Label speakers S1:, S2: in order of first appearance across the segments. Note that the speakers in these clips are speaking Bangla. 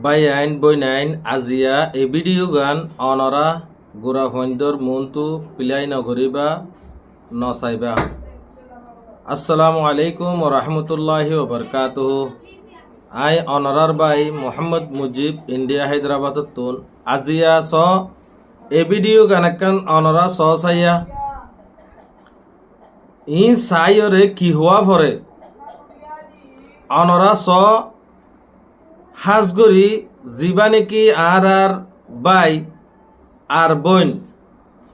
S1: বাই আইন বই নাইন আজিয়া এই ভিডিও গান অনরা গোরা ফন্দর মনতু পিলাই নগরিবা নসাইবা। আসসালামু আলাইকুম ওয়া রাহমাতুল্লাহি ওয়া বারাকাতুহু। আই অনরার বাই মোহাম্মদ মুজিব ইন্ডিয়া হায়দ্রাবাদ তুন আজিয়া স এই ভিডিও গানকান অনরা স সাইয়া ই সাইরে কি হওয়া পরে অনরা স হাজগরি জীবানিকি আর বাই আর বোন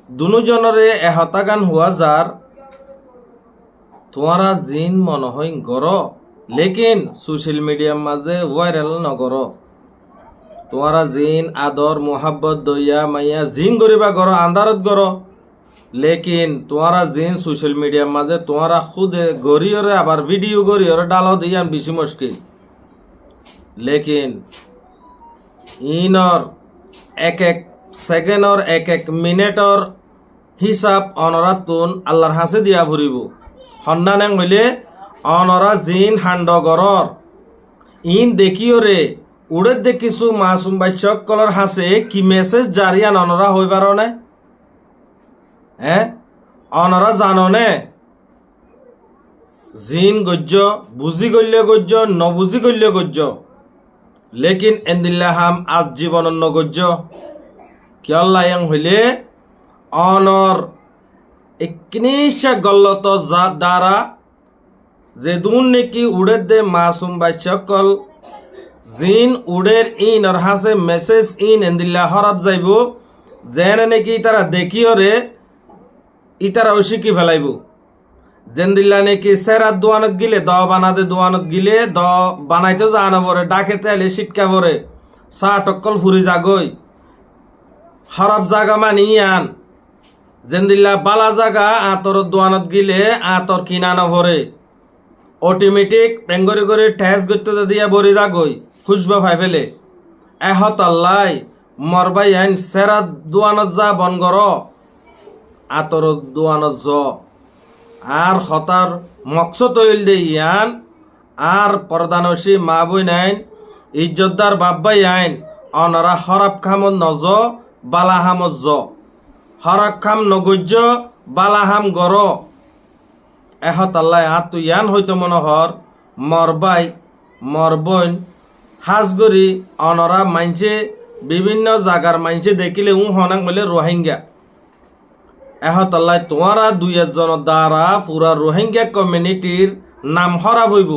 S1: দুজনরে এহতাগান হওয়া যার তোমারা জিন মনে হয় গর লেকিন সোশ্যাল মিডিয়ার মাঝে ভাইরাল নগর। তোমারা জিন আদর মোহাব্বত দইয়া মাইয়া জিন গরিবা গর আন্দারত গর লেকিন তোমারা জিন সোশ্যাল মিডিয়ার মাঝে তোমারা খুদে গরিয়রে আবার ভিডিও গরিয়রে ডালো দিয়ান বেশি মুশকিল। লেকিন ইনর এক এক সেকেন্ডর এক এক মিনিটর হিসাব অনরা তুন আল্লাহর হাসে দিয়া ভরিব। সন্ধান হইলে অনরা জিন হান্ড গরর ইন দেখিও রে উড়ে দেখিছো মাসুম বাইশক কলর হাসে কি মেসেজ জারিয়ান অনরা হই পারনে অনরা জাননে জিন গজ্য বুঝি গল্য গজ্য নবুঝি গল্য গজ্য লেকিন এন্দিল্লাহাম আজ জীবন নগজ্য কিয়ল্লায়ং হইলে অনর একনিশা গল্লত দ্বারা যে দুন নেকি উড়ে দে মাসুম বাইশকল জিন উড়ের ইন আর হাসে মেসেজ ইন এন্দিল্লা হরাব যাইব যেনে নেকি তারা দেখিও রে ইতারা ওশিকি ফেলাইব জেন্দিল্লা নাকি সেরাত দোয়ানত গিলে দ বানাতে দোয়ানত গিলে দ বানাইতে জানা পরে ডাকে তেলে শিটকা পরে চা টক্কল ফুরি যাগই হরব জাগা মানি আন জেন্দিল্লা বালা জাগা আতর দোয়ানত গিলে আতর কিনানো ভরে অটোমেটিক পেঙ্গরি করে ঠেস করতে দিয়া বরি যাগই খুশবা ভাই ফেলে এহত আল্লাহ মরবাই আইন সেরাত দোয়ানত যা বন গর আতর দোয়ানত জ আর হতার মকসদ হইল দে ইয়ান আর পর্দানসী মা বই নাইন ইজ্জতদার বাব্বাই আইন অনরা হরাব খামত নজ বালাহামত জ হরাব খাম নগজ্য বালাহাম গর এহত আল্লাহ আত ইয়ান হইতো মনোহর মরবাই মরবইন হাজগরি অনরা মাইনছে বিভিন্ন জাগার মাইনছে দেখিলে হনাং বলে রোহিঙ্গা এহতাল্লাই তোমারা দুই একজনের দ্বারা পুরা রোহিঙ্গা কমিউনিটির নাম হরাব হইব।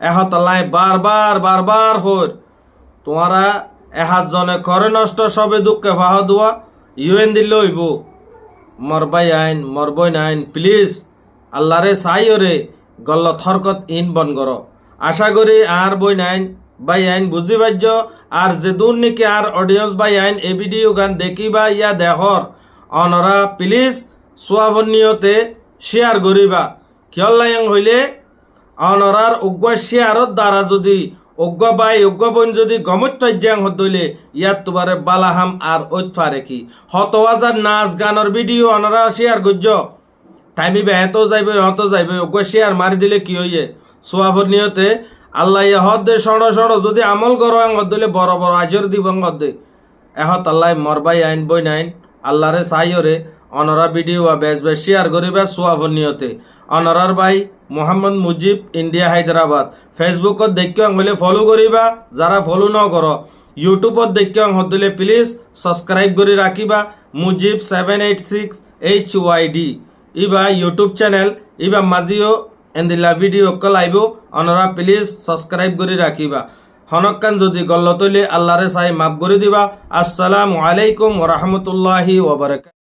S1: এহতাল্লাই বারবার হইর তোমারা এহাজনে করে নষ্ট সবে দুঃখে ভাহ দোয়া ইউএন দিলে হইব। মরবাই আইন মরবই নাইন প্লিজ আল্লাহরে সাইরে গল্ল থরকত ইন বন কর। আশা করি আর বই নাইন বাই আইন বুঝি পাইজ আর যে দূর নাকি আর অডিয়েন্স বাই আইন এই ভিডিও গান দেখিবা ইয়া দেখর অনরা প্লিজ সোয়াবন নিয়তে শেয়ার করিবা কিয়ল্লায়ং হইলে অনরার অজ্ঞ শেয়ারত দ্বারা যদি অজ্ঞ বাই অজ্ঞ বোন যদি গমত্যাং হইলে ইয়াত তোমারে বালাহাম আর ঐতফারে কি হত হাজার নাচ গানের ভিডিও অনরা শেয়ার করছ টাইমিবে এত যাইবে হত যাইবে অজ্ঞ শেয়ার মারি দিলে কি হইয়ে সোয়াবন নিয়তে আল্লাহ হদ দে সড় যদি আমল করো হদ দিলে বড় বড় আজর দিব হদ দে এহত আল্লাহ মরবাই আইন বই নাইন আল্লাহরে সাইরে অনরা ভিডিও বেশ শেয়ার করিবা সোয়াবন নিয়তে। অনরার ভাই মোহাম্মদ মুজিব ইন্ডিয়া হায়দ্রাবাদ ফেসবুকত দেখিও হলে ফলো করিবা যারা ফলো ন কর ইউটিউবত দেখিও হদিলে প্লিজ সাবস্ক্রাইব করে রাখিবা Mujib 786 HYD Iba YouTube channel Iba মাজিও এন্দিলা video কলাইব অনরা please subscribe করে রাখিবা। হনকান যদি গল্লত আল্লাহরে সাই মাফ করে দিবা। আসসালামু আলাইকুম ওয়া রাহমাতুল্লাহি ওয়া বারাকাতুহু।